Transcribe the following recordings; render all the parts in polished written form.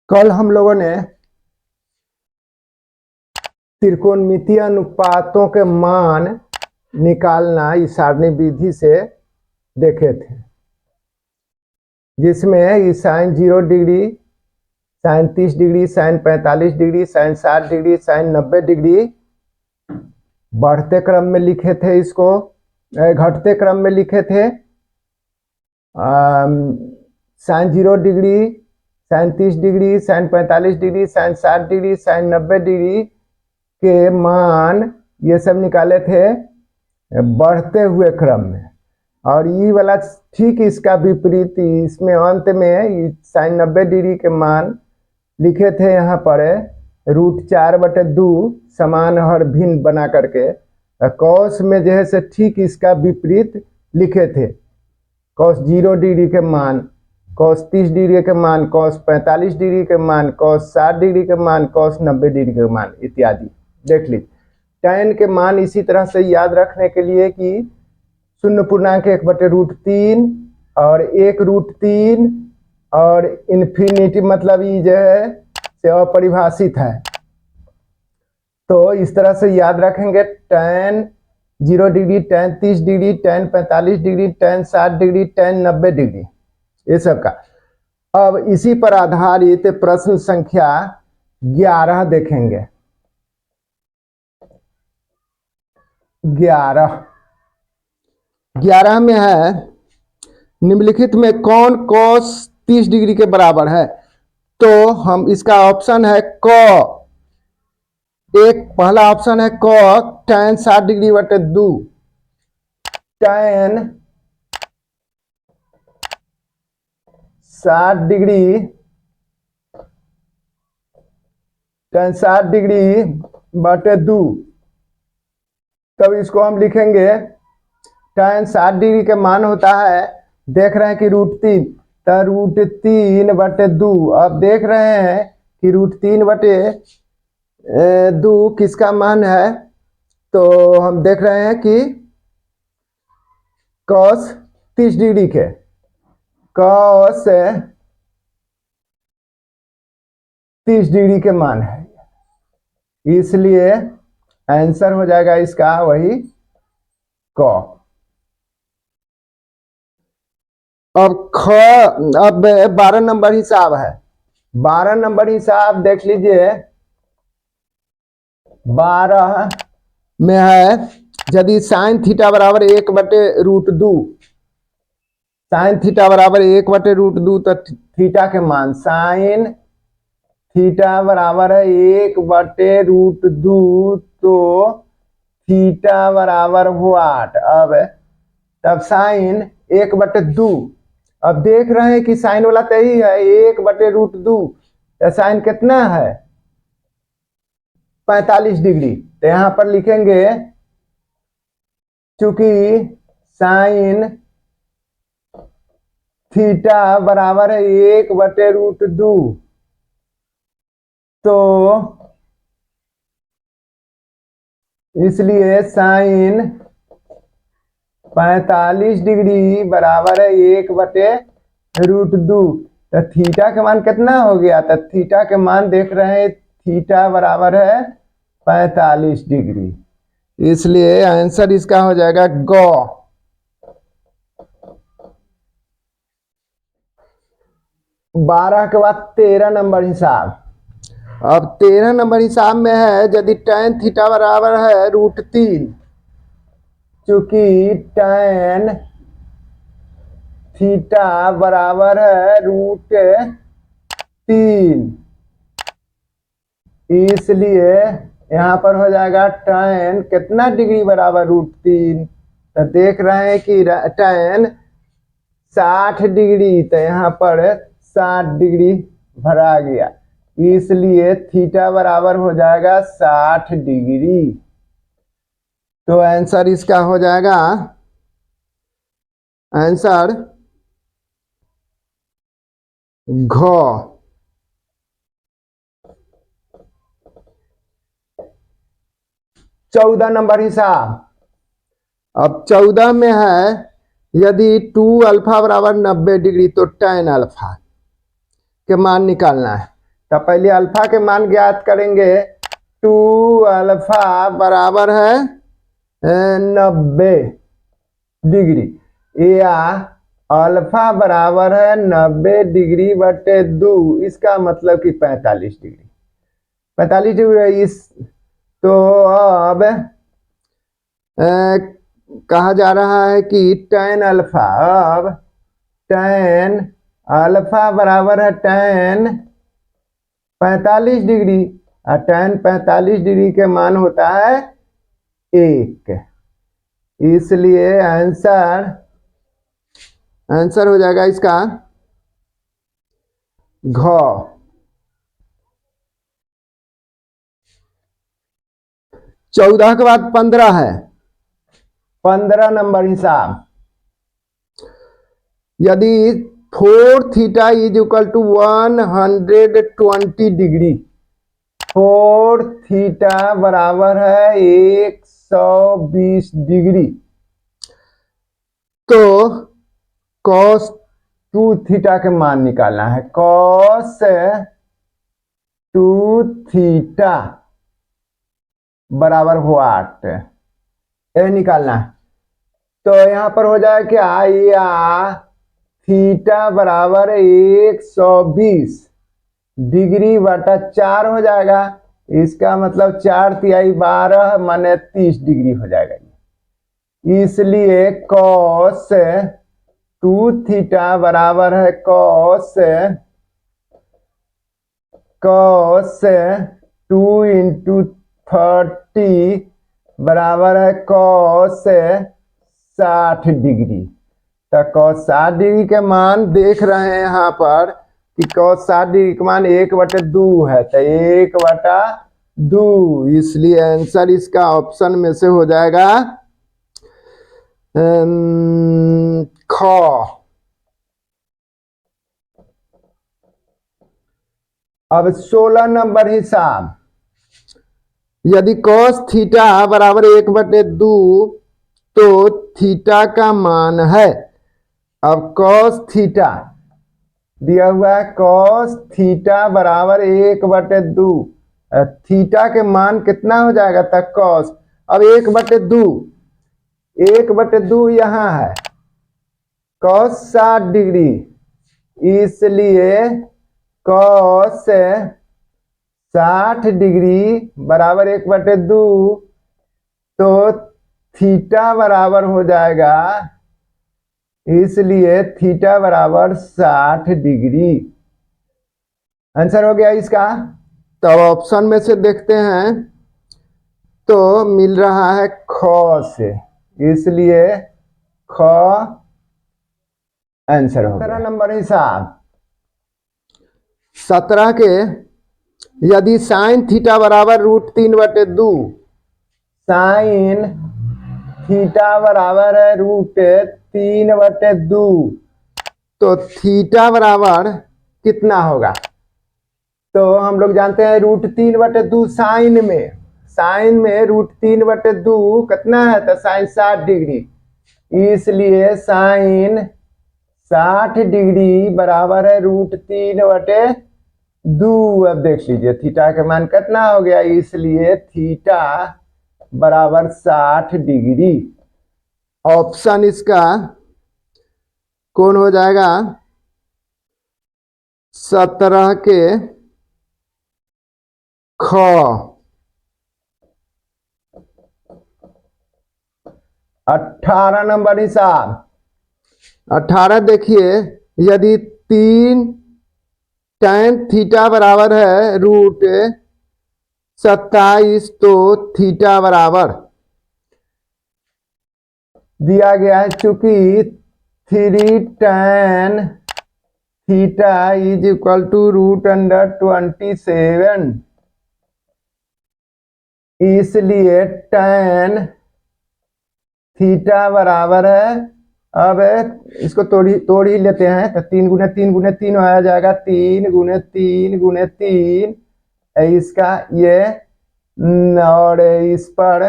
कल हम लोगों ने त्रिकोणमितीय अनुपातों के मान निकालना इस सारणी विधि से देखे थे, जिसमें ये sine 0 degree, sine 30 degree, sine 45 degree, sine 60 degree, sine 90 degree बढ़ते क्रम में लिखे थे, इसको घटते क्रम में लिखे थे। Sine 0 degree, sine 30 degree, sine 45 degree, sine 60 degree, sine 90 degree के मान ये सब निकाले थे बढ़ते हुए क्रम में। और ये वाला ठीक इसका विपरीत, इसमें अंत में साइन 90 डिग्री के मान लिखे थे यहाँ पर √4/2 समान हर भिन्न बना करके। कॉस में जो है से ठीक इसका विपरीत लिखे थे। कॉस 0 डिग्री के मान, कॉस 30 डिग्री के मान, कॉस 45 डिग्री के मान, कॉस 60 डिग्री के मान, कॉस 90 डिग्री के मान इत्यादि देख लीजिए। tan के मान इसी तरह से याद रखने के लिए कि 0.1/√3 और 1√3 और इन्फिनिटी, मतलब ये जो है से अपरिभाषित है। तो इस तरह से याद रखेंगे tan 0 degree, tan 30 degree, tan 45 degree, tan 60 degree, tan 90 degree, ये सब का। अब इसी पर आधारित प्रश्न संख्या 11 देखेंगे। 11 में है, निम्नलिखित में कौन cos 30 डिग्री के बराबर है? तो हम इसका ऑप्शन है क। एक पहला ऑप्शन है क, tan 60 डिग्री बटे 2, tan 60 डिग्री, tan 60 डिग्री बटे 2। तब इसको हम लिखेंगे tan 60 डिग्री के मान होता है, देख रहे हैं कि √3, तो √3/2। अब देख रहे हैं कि √3/2 किसका मान है? तो हम देख रहे हैं कि cos 30 डिग्री के, cos 30 डिग्री के मान है, इसलिए आंसर हो जाएगा इसका वही क। अब 12 नंबर हिसाब है। 12 नंबर हिसाब देख लीजिए। 12 में है, यदि साइन थीटा बराबर 1/√2, साइन थीटा बराबर 1/√2, तो थीटा के मान, साइन थीटा बराबर है 1/√2, तो थीटा बराबर व्हाट? अब तब साइन 1/2। अब देख रहे हैं कि साइन वाला तो ही है 1/√2, तो साइन कितना है? 45 डिग्री। तो यहां पर लिखेंगे चूंकि साइन थीटा बराबर है 1/√2, तो इसलिए साइन 45 डिग्री बराबर है 1/√2। तो थीटा के मान कितना हो गया? तो थीटा के मान देख रहे हैं, थीटा बराबर है 45 डिग्री, इसलिए आंसर इसका हो जाएगा ग। 12 के बाद 13 नंबर हिसाब। अब 13 नंबर हिसाब में है, यदि tan थीटा बराबर है √3, चूंकि tan थीटा बराबर है √3, इसलिए यहाँ पर हो जाएगा tan कितना डिग्री बराबर √3? तो देख रहे हैं कि tan 60 डिग्री, तो यहाँ पर 60 डिग्री भरा गया, इसलिए थीटा बराबर हो जाएगा 60 डिग्री। तो आंसर इसका हो जाएगा, आंसर घ। 14 नंबर हिसाब। अब 14 में है, यदि 2α बराबर 90 डिग्री, तो tan α के मान निकालना है। तो पहले अल्फा के मान ज्ञात करेंगे। 2 अल्फा बराबर है 90 डिग्री, या अल्फा बराबर है 90 डिग्री बटे 2, इसका मतलब कि 45 डिग्री। 45 डिग्री इस तो अब कहा जा रहा है कि tan अल्फा, अब tan अल्फा बराबर है tan 45 डिग्री, और tan 45 डिग्री के मान होता है 1, इसलिए आंसर हो जाएगा इसका घ। 14 के बाद 15 है। 15 नंबर हिसाब, यदि 4 theta is equal to 120 degree, 4 theta बराबर है 120 डिग्री, तो cos 2 थीटा के मान निकालना है। cos 2 थीटा बराबर व्हाट, ये निकालना है। तो यहां पर हो जाए क्या, या थीटा बराबर 120 डिग्री बटा 4 हो जाएगा। इसका मतलब 4 तिहाई 12 माने 30 डिग्री हो जाएगा। इसलिए cos 2 थीटा बराबर है cos 2 इंटू 30 बराबर है cos 60 डिग्री। तो cos 60 डिग्री के मान देख रहे हैं यहाँ पर कि cos 60 डिग्री का मान 1/2 है, तो 1/2, इसलिए आंसर इसका ऑप्शन में से हो जाएगा ख। अब 16 नंबर हिसाब, यदि cos थीटा बराबर 1/2 तो थीटा का मान है। अब cos थीटा दिया हुआ है, cos थीटा बराबर 1/2, थीटा के मान कितना हो जाएगा तक cos, अब 1/2, 1/2 यहाँ है cos 60 डिग्री, इसलिए cos 60 डिग्री बराबर 1/2, तो थीटा बराबर हो जाएगा, इसलिए थीटा बराबर 60 डिग्री। आंसर हो गया इसका। तो ऑप्शन में से देखते हैं, तो मिल रहा है ख से, इसलिए ख आंसर हो गया। 17 नंबर हिसाब, 17 के यदि साइन थीटा बराबर √3/2, साइन थीटा बराबर है √3/2, तो थीटा बराबर कितना होगा। तो हम लोग जानते हैं √3/2 साइन में √3/2 कितना है, तो साइन 60 डिग्री, इसलिए साइन 60 डिग्री बराबर है √3/2। अब देख लीजिए थीटा का मान कितना हो गया, इसलिए थीटा बराबर 60 डिग्री। ऑप्शन इसका कौन हो जाएगा, 17 के ख। 18 नंबर हिसाब, 18 देखिए, यदि 3 tan थीटा बराबर है √27, तो थीटा बराबर दिया गया है, चूंकि 3 tan theta is equal to √27, इसलिए tan थीटा बराबर है, अब इसको तोड़ ही लेते हैं, तो 3 × 3 × 3 आ जाएगा, 3 × 3 × 3, इसका ये, और इस पर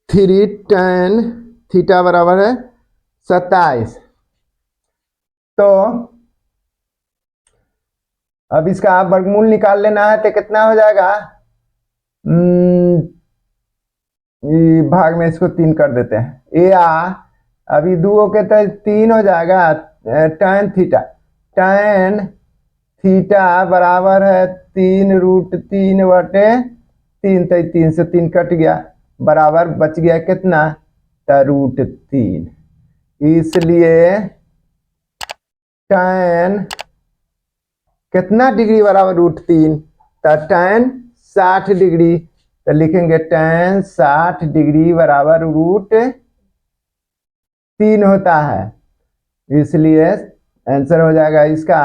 3 tan थीटा बराबर है 27, तो अब इसका वर्गमूल निकाल लेना है, तो कितना हो जाएगा, भाग में इसको 3 कर देते हैं। या अभी 2 के तो 3 हो जाएगा, tan थीटा, tan थीटा बराबर है 3√3/3, तो 3 से 3 कट गया, बराबर बच गया कितना, √3। इसलिए tan कितना डिग्री बराबर √3, तो tan 60 डिग्री, तो लिखेंगे tan 60 डिग्री बराबर √3 होता है। इसलिए आंसर हो जाएगा इसका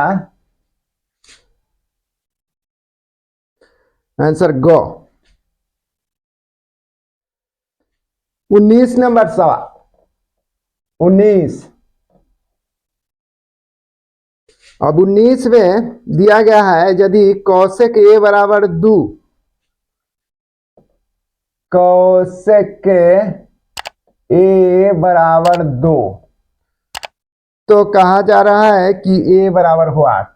आंसर गो। 19 नंबर सवाल, 19। अब 19 में दिया गया है, यदि कौशिक a बराबर 2, कौशिक a बराबर 2, तो कहा जा रहा है कि a बराबर हो 8,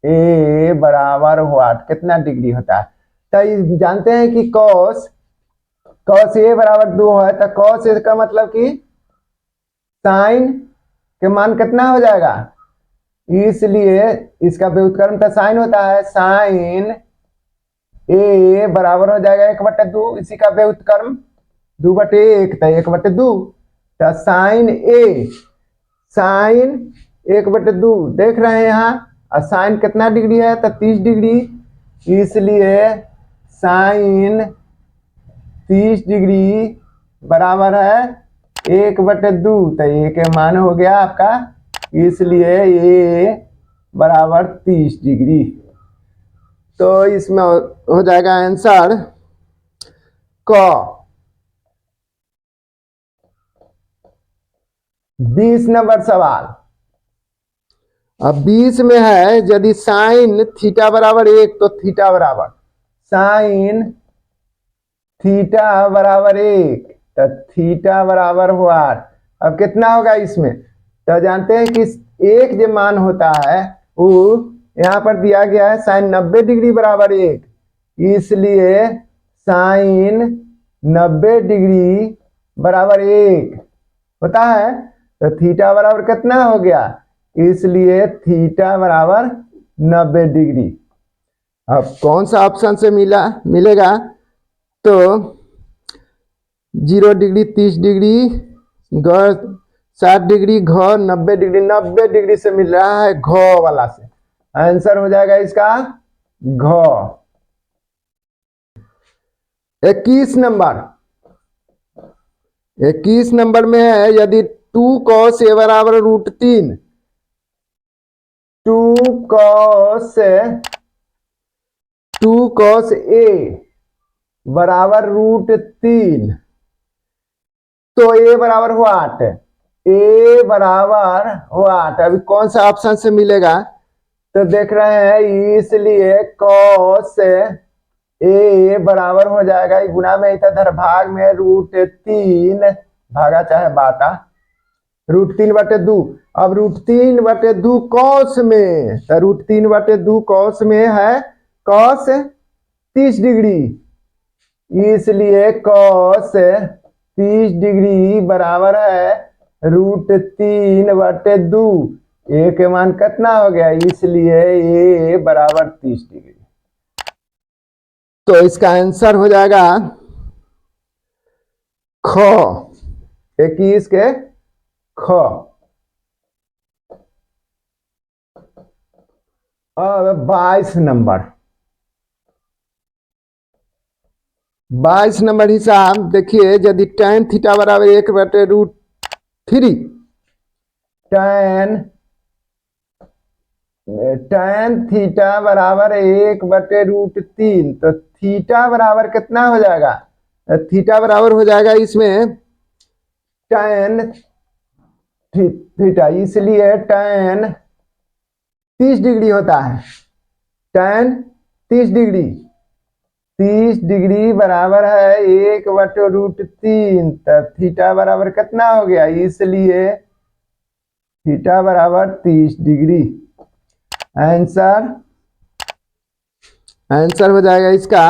a बराबर हो 8 कितना डिग्री होता है। तो जानते हैं कि cos a बराबर 2 है, तो cos a का मतलब कि साइन के मान कितना हो जाएगा, इसलिए इसका व्युत्क्रम तो साइन होता है, साइन a बराबर हो जाएगा 1/2, इसी का व्युत्क्रम 2/1, तो 1/2, तो साइन a, साइन 1/2 देख रहे हैं यहाँ, और साइन कितना डिग्री है, तो 30 डिग्री, इसलिए साइन 30 डिग्री बराबर है 1/2, तो a के मान हो गया आपका, इसलिए a बराबर 30 डिग्री। तो इसमें हो जाएगा आंसर क। 20 नंबर सवाल। अब 20 में है, यदि साइन थीटा बराबर 1, तो थीटा बराबर साइन थीटा बराबर 1, तो थीटा बराबर हो 8। अब कितना होगा इसमें, तो जानते हैं कि एक जो मान होता है वो यहाँ पर दिया गया है, साइन 90 डिग्री बराबर 1, इसलिए साइन 90 डिग्री बराबर 1 होता है, तो थीटा बराबर कितना हो गया, इसलिए थीटा बराबर 90 डिग्री। अब कौन सा ऑप्शन से मिलेगा, तो 0 डिग्री, 30 डिग्री, घ 60 डिग्री, घ 90 डिग्री, 90 डिग्री से मिल रहा है, घ वाला से आंसर हो जाएगा इसका घ। 21 नंबर, 21 नंबर में है, यदि 2 cos a बराबर √3, 2 cos a बराबर √3, तो a बराबर हो 8, a बराबर हो 8। अभी कौन सा ऑप्शन से मिलेगा, तो देख रहे हैं, इसलिए cos a बराबर हो जाएगा, गुना में इधर भाग में √3 भागा चाहे बाटा, √3/2। अब √3/2 कौस में, तो √3/2 कौस में है cos 30 डिग्री, इसलिए cos 30 डिग्री बराबर है √3/2, a के मान कितना हो गया, इसलिए a बराबर 30 डिग्री। तो इसका आंसर हो जाएगा ख, 21 के ख। अब 22 नंबर, 22 नंबर हिसाब देखिए, यदि tan थीटा बराबर 1/√3, tan थीटा बराबर 1/√3, तो थीटा बराबर कितना हो जाएगा, थीटा बराबर हो जाएगा इसमें tan थीटा, इसलिए tan 30 डिग्री होता है, tan 30 डिग्री, 30 डिग्री बराबर है 1/√3, तब थीटा बराबर कितना हो गया, इसलिए थीटा बराबर 30 डिग्री। आंसर हो जाएगा इसका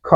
ख।